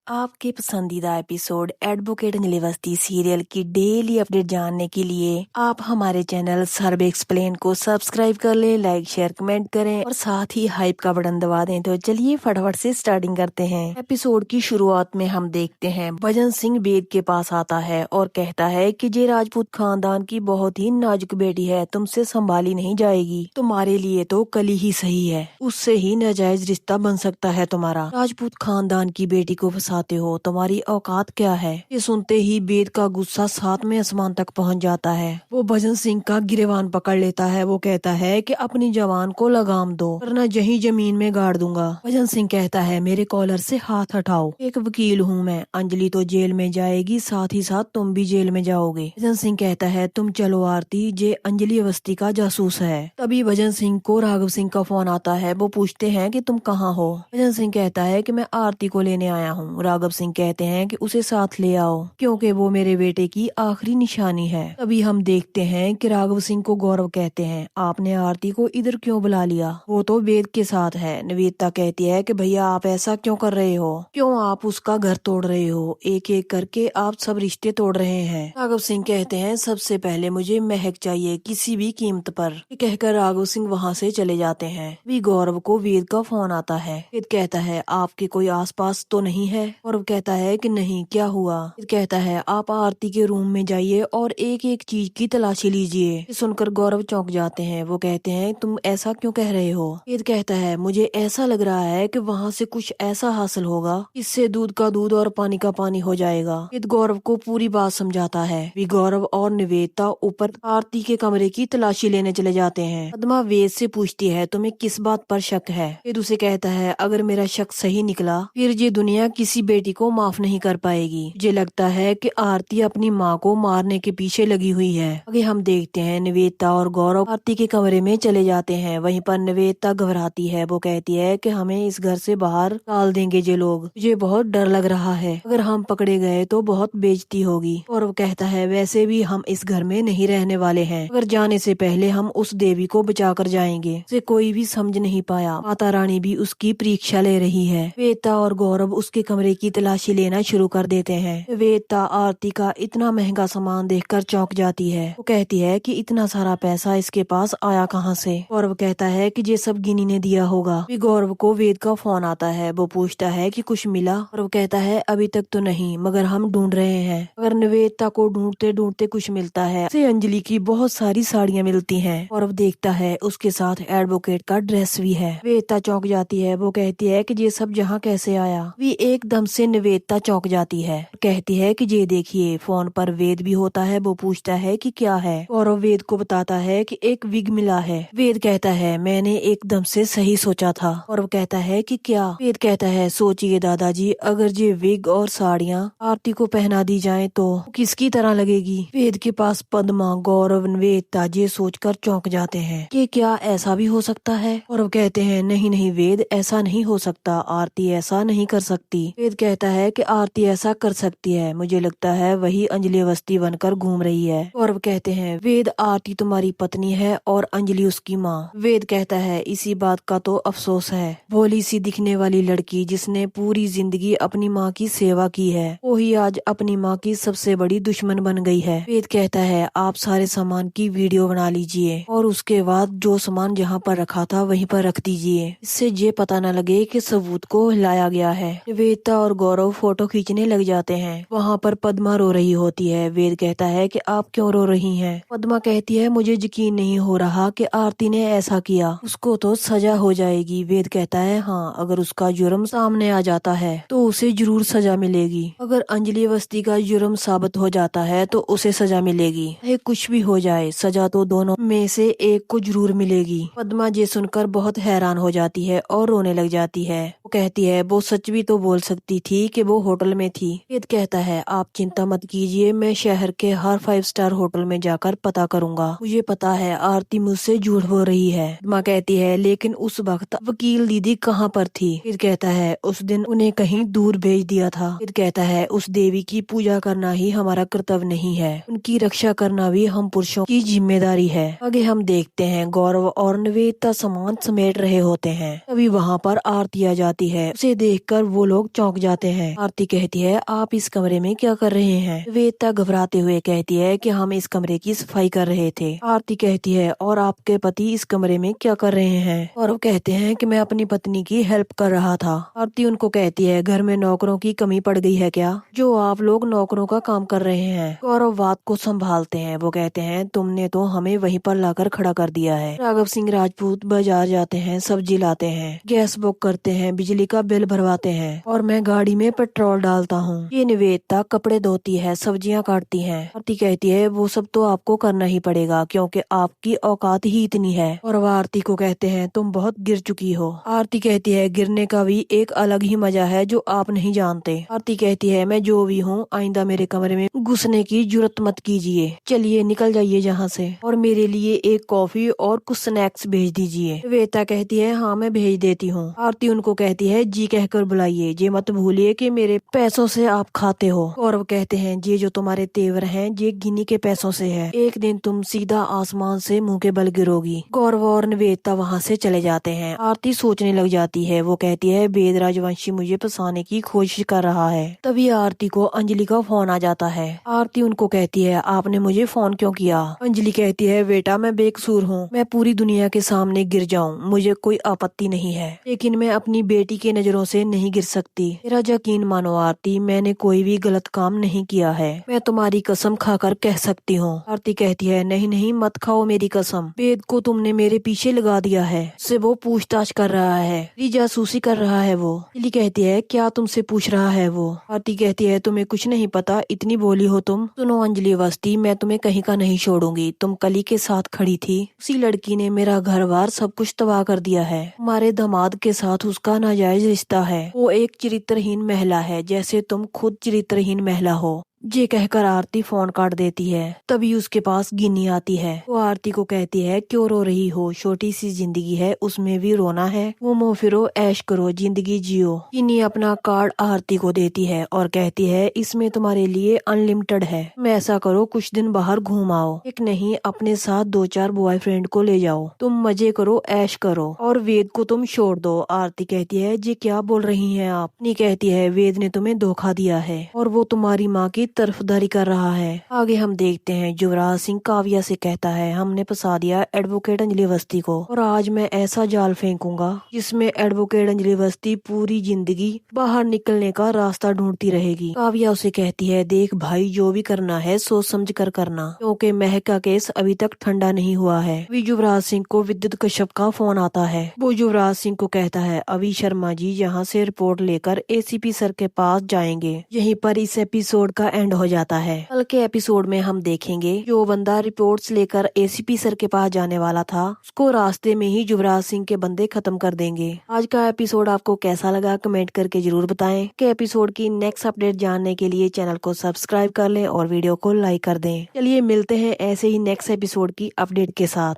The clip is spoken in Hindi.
आपके पसंदीदा एपिसोड एडवोकेट नीलावती सीरियल की डेली अपडेट जानने के लिए आप हमारे चैनल सर्वे एक्सप्लेन को सब्सक्राइब कर लें, लाइक शेयर कमेंट करें और साथ ही हाइप का बटन दबा दें। तो चलिए फटाफट से स्टार्टिंग करते हैं। एपिसोड की शुरुआत में हम देखते हैं भजन सिंह वेद के पास आता है और कहता है कि ये राजपूत खानदान की बहुत ही नाजुक बेटी है, तुमसे संभाली नहीं जाएगी। तुम्हारे लिए तो कली ही सही है, उससे ही नाजायज रिश्ता बन सकता है तुम्हारा। राजपूत खानदान की बेटी को फंसाते हो, तुम्हारी औकात क्या है। ये सुनते ही वेद का गुस्सा सातवें आसमान तक पहुंच जाता है। वो भजन सिंह का गिरेबान पकड़ लेता है। वो कहता है कि अपनी जवान को लगाम दो वरना यही जमीन में गाड़ दूंगा। भजन सिंह कहता है मेरे कॉलर से हाथ हटाओ, एक वकील हूँ मैं। अंजलि तो जेल में जाएगी, साथ ही साथ तुम भी जेल में जाओगे। भजन सिंह कहता है तुम चलो आरती, ये अंजलि अवस्थी का जासूस है। तभी भजन सिंह को राघव सिंह का फोन आता है। वो पूछते हैं कि तुम कहाँ हो। भजन सिंह कहता है कि मैं आरती को लेने आया हूँ। राघव सिंह कहते हैं कि उसे साथ ले आओ क्योंकि वो मेरे बेटे की आखिरी निशानी है। तभी हम देखते हैं कि राघव सिंह को गौरव कहते हैं आपने आरती को इधर क्यों बुला लिया, वो तो वेद के साथ है। निवेदिता कहती है कि भैया आप ऐसा क्यों कर रहे हो, क्यों आप उसका घर तोड़ रहे हो, एक एक करके आप सब रिश्ते तोड़ रहे हैं। राघव सिंह कहते हैं सबसे पहले मुझे महक चाहिए किसी भी कीमत पर। ये कहकर राघव सिंह वहाँ से चले जाते हैं। भी गौरव को वेद का फोन आता है। वेद कहता है आपके कोई आसपास तो नहीं है। गौरव कहता है कि नहीं, क्या हुआ। वेद कहता है आप आरती के रूम में जाइए और एक एक चीज की तलाशी लीजिए। ये सुनकर गौरव चौंक जाते हैं। वो कहते हैं तुम ऐसा क्यों कह रहे हो। वेद कहता है मुझे ऐसा लग रहा है कि वहाँ से कुछ ऐसा हासिल होगा इससे दूध का दूध और पानी का पानी हो जाएगा। वेद गौरव को पूरी बात समझाता है। भी गौरव और निवेदिता ऊपर आरती के कमरे की तलाशी लेने चले जाते हैं। पद्मा वेद से पूछती है तुम्हें किस बात पर शक है। वेद उसे कहता है अगर मेरा शक सही निकला फिर ये दुनिया किसी बेटी को माफ नहीं कर पाएगी। मुझे लगता है कि आरती अपनी माँ को मारने के पीछे लगी हुई है। आगे हम देखते हैं निवेदिता और गौरव आरती के कमरे में चले जाते हैं। वहीं पर निवेदिता घबराती है। वो कहती है कि हमें इस घर से बाहर डाल देंगे ये लोग, मुझे बहुत डर लग रहा है, अगर हम पकड़े गए तो बहुत बेइज्जती होगी। और वो कहता है वैसे भी हम इस घर में नहीं रहने वाले हैं, अगर जाने से पहले हम उस देवी को बचा कर जाएंगे। उसे कोई भी समझ नहीं पाया, माता रानी भी उसकी परीक्षा ले रही है। वेदिता और गौरव उसके कमरे की तलाशी लेना शुरू कर देते हैं। वेदिता आरती का इतना महंगा सामान देखकर चौंक जाती है। वो कहती है कि इतना सारा पैसा इसके पास आया कहाँ से। गौरव कहता है कि ये सब गिनी ने दिया होगा। फिर गौरव को वेद का फोन आता है। वो पूछता है कि कुछ मिला। और वो कहता है अभी तक तो नहीं, मगर हम ढूंढ रहे हैं। अगर निवेदिता को ढूंढते ढूंढते कुछ मिलता है उसे अंजलि की बहुत सारी साड़ियाँ मिलती हैं। गौरव देखता है उसके साथ एडवोकेट का ड्रेस भी है। वेदिता चौंक जाती है। वो कहती है कि ये सब यहाँ कैसे आया। भी एकदम से निवेदिता चौंक जाती है, कहती है कि ये देखिए फोन पर वेद भी होता है। वो पूछता है कि क्या है। गौरव वेद को बताता है कि एक विग मिला है। वेद कहता है मैंने एकदम से सही सोचा था। गौरव कहता है कि क्या। वेद कहता है सोचिए दादाजी, अगर ये विग और साड़ियाँ आरती को पहना दी जाए तो किसकी तरह लगेगी। वेद के पास पद्मा, गौरव, निवेदिता ये सोचकर चौंक जाते हैं कि क्या ऐसा भी हो सकता है। और वो कहते हैं नहीं नहीं वेद, ऐसा नहीं हो सकता, आरती ऐसा नहीं कर सकती। वेद कहता है कि आरती ऐसा कर सकती है, मुझे लगता है वही अंजलि अवस्थी बनकर घूम रही है। गौरव कहते हैं वेद आरती तुम्हारी पत्नी है और अंजलि उसकी माँ। वेद कहता है इसी बात का तो अफसोस है, भोली सी दिखने वाली लड़की जिसने पूरी जिंदगी अपनी माँ की सेवा की है वही आज अपनी माँ की सबसे बड़ी दुश्मन बन गई है। वेद कहता है आप सारे सामान की वीडियो बना लीजिए और उसके बाद जो सामान जहाँ पर रखा था वहीं पर रख दीजिए, इससे ये पता न लगे कि सबूत को हिलाया गया है। निवेदिता और गौरव फोटो खींचने लग जाते हैं। वहाँ पर पद्मा रो रही होती है। वेद कहता है कि आप क्यों रो रही हैं। पद्मा कहती है मुझे यकीन नहीं हो रहा कि आरती ने ऐसा किया, उसको तो सजा हो जाएगी। वेद कहता है हाँ, अगर उसका जुर्म सामने आ जाता है तो उसे जरूर सजा मिलेगी। अगर अंजलि अवस्थी का जुर्म साबित हो जाता है तो उसे सजा मिलेगी, चाहे कुछ भी हो जाए, सजा तो दोनों में से एक को जरूर मिलेगी। पद्मा ये सुनकर बहुत हैरान हो जाती है और रोने लग जाती है। वो कहती है वो सच भी तो बोल सकती थी कि वो होटल में थी। वेद कहता है आप चिंता मत कीजिए, मैं शहर के हर 5 स्टार होटल में जाकर पता करूंगा, मुझे पता है आरती मुझसे झूठ बोल रही है। माँ कहती है लेकिन उस वक्त वकील दीदी कहाँ पर थी। वेद कहता है उस दिन उन्हें कहीं दूर भेज दिया था। वेद कहता है उस देवी की पूजा करना ही हमारा कर्तव्य नहीं है, उनकी रक्षा करना भी हम पुरुषों की जिम्मेदारी है। आगे हम देखते हैं गौरव और निवेदिता सामान समेट रहे होते हैं। तभी वहाँ पर आरती आ जाती है। उसे देखकर वो लोग चौंक चौंक जाते हैं। आरती कहती है आप इस कमरे में क्या कर रहे हैं? निवेदिता घबराते हुए कहती है कि हम इस कमरे की सफाई कर रहे थे। आरती कहती है और आपके पति इस कमरे में क्या कर रहे हैं? और वो कहते हैं कि मैं अपनी पत्नी की हेल्प कर रहा था। आरती उनको कहती है घर में नौकरों की कमी पड़ गई है क्या, जो आप लोग नौकरों का काम कर रहे हैं? गौरव बात को संभालते हैं। वो कहते हैं तुमने तो हमें वहीं पर लाकर खड़ा कर दिया है। राघव सिंह राजपूत बाजार जाते हैं, सब्जी लाते हैं, गैस बुक करते हैं, बिजली का बिल भरवाते हैं और मैं गाड़ी में पेट्रोल डालता हूँ। ये निवेदिता कपड़े धोती है, सब्जियां काटती है। आरती कहती है वो सब तो आपको करना ही पड़ेगा क्योंकि आपकी औकात ही इतनी है। और वह आरती को कहते हैं तुम बहुत गिर चुकी हो। आरती कहती है गिरने का भी एक अलग ही मजा है जो आप नहीं जानते। आरती कहती है मैं जो भी हूँ आइंदा मेरे कमरे में घुसने की जुर्रत मत कीजिए, चलिए निकल जाइए यहाँ से और मेरे लिए एक कॉफी और कुछ स्नैक्स भेज दीजिए। निवेदिता कहती है हाँ मैं भेज देती हूँ। आरती उनको कहती है जी कहकर बुलाइए, ये मत भूलिए कि मेरे पैसों से आप खाते हो। और वो कहते हैं ये जो तुम्हारे तेवर हैं ये गिन्नी के पैसों से है, एक दिन तुम सीधा आसमान से मुंह के बल गिरोगी। गौरव और निवेदिता वहाँ से चले जाते हैं। आरती सोचने लग जाती है। वो कहती है वेद राजवंशी मुझे फंसाने की कोशिश कर रहा है। तभी आरती को अंजलि का फोन आ जाता है। आरती उनको कहती है आपने मुझे फोन क्यों किया? अंजलि कहती है बेटा मैं बेकसूर हूँ, मैं पूरी दुनिया के सामने गिर जाऊँ मुझे कोई आपत्ति नहीं है, लेकिन मैं अपनी बेटी की नजरों से नहीं गिर सकती। मेरा यकीन मानो आरती, मैंने कोई भी गलत काम नहीं किया है, मैं तुम्हारी कसम खाकर कह सकती हूँ। आरती कहती है नहीं नहीं मत खाओ मेरी कसम, वेद को तुमने मेरे पीछे लगा दिया है, उससे वो पूछताछ कर रहा है, जासूसी कर रहा है वो। अंजलि कहती है क्या तुमसे पूछ रहा है वो? आरती कहती है तुम्हें कुछ नहीं पता, इतनी बोली हो तुम। सुनो अंजलि अवस्थी, मैं तुम्हें कहीं का नहीं छोड़ूंगी। तुम कली के साथ खड़ी थी, उसी लड़की ने मेरा घर बार सब कुछ तबाह कर दिया है। हमारे दामाद के साथ उसका नाजायज रिश्ता है, वो एक चरित्रहीन महिला है जैसे तुम खुद चरित्रहीन महिला हो। ये कहकर आरती फोन काट देती है। तभी उसके पास गिन्नी आती है। वो आरती को कहती है क्यों रो रही हो, छोटी सी जिंदगी है उसमें भी रोना है, घूमो फिरो ऐश करो जिंदगी जियो। गिन्नी अपना कार्ड आरती को देती है और कहती है इसमें तुम्हारे लिए अनलिमिटेड है, तुम ऐसा करो कुछ दिन बाहर घूम आओ, एक नहीं अपने साथ 2-4 बॉयफ्रेंड को ले जाओ, तुम मजे करो ऐश करो और वेद को तुम छोड़ दो। आरती कहती है जी क्या बोल रही है आप? नी कहती है वेद ने तुम्हें धोखा दिया है और वो तुम्हारी माँ की तरफदारी कर रहा है। आगे हम देखते हैं युवराज सिंह काव्या से कहता है हमने फंसा दिया एडवोकेट अंजलि अवस्थी को और आज मैं ऐसा जाल फेंकूंगा जिसमें एडवोकेट अंजलि अवस्थी पूरी जिंदगी बाहर निकलने का रास्ता ढूंढती रहेगी। काव्या उसे कहती है देख भाई जो भी करना है सोच समझ कर करना, क्योंकि महक का केस अभी तक ठंडा नहीं हुआ है। युवराज सिंह को विद्युत कश्यप का फोन आता है। वो युवराज सिंह को कहता है अभी शर्मा जी यहाँ से रिपोर्ट लेकर एसीपी सर के पास जाएंगे। यहीं पर इस एपिसोड का एंड हो जाता है। कल के एपिसोड में हम देखेंगे जो बंदा रिपोर्ट्स लेकर एसीपी सर के पास जाने वाला था उसको रास्ते में ही युवराज सिंह के बंदे खत्म कर देंगे। आज का एपिसोड आपको कैसा लगा कमेंट करके जरूर बताएं। के एपिसोड की नेक्स्ट अपडेट जानने के लिए चैनल को सब्सक्राइब कर लें और वीडियो को लाइक कर दें। चलिए मिलते हैं ऐसे ही नेक्स्ट एपिसोड की अपडेट के साथ।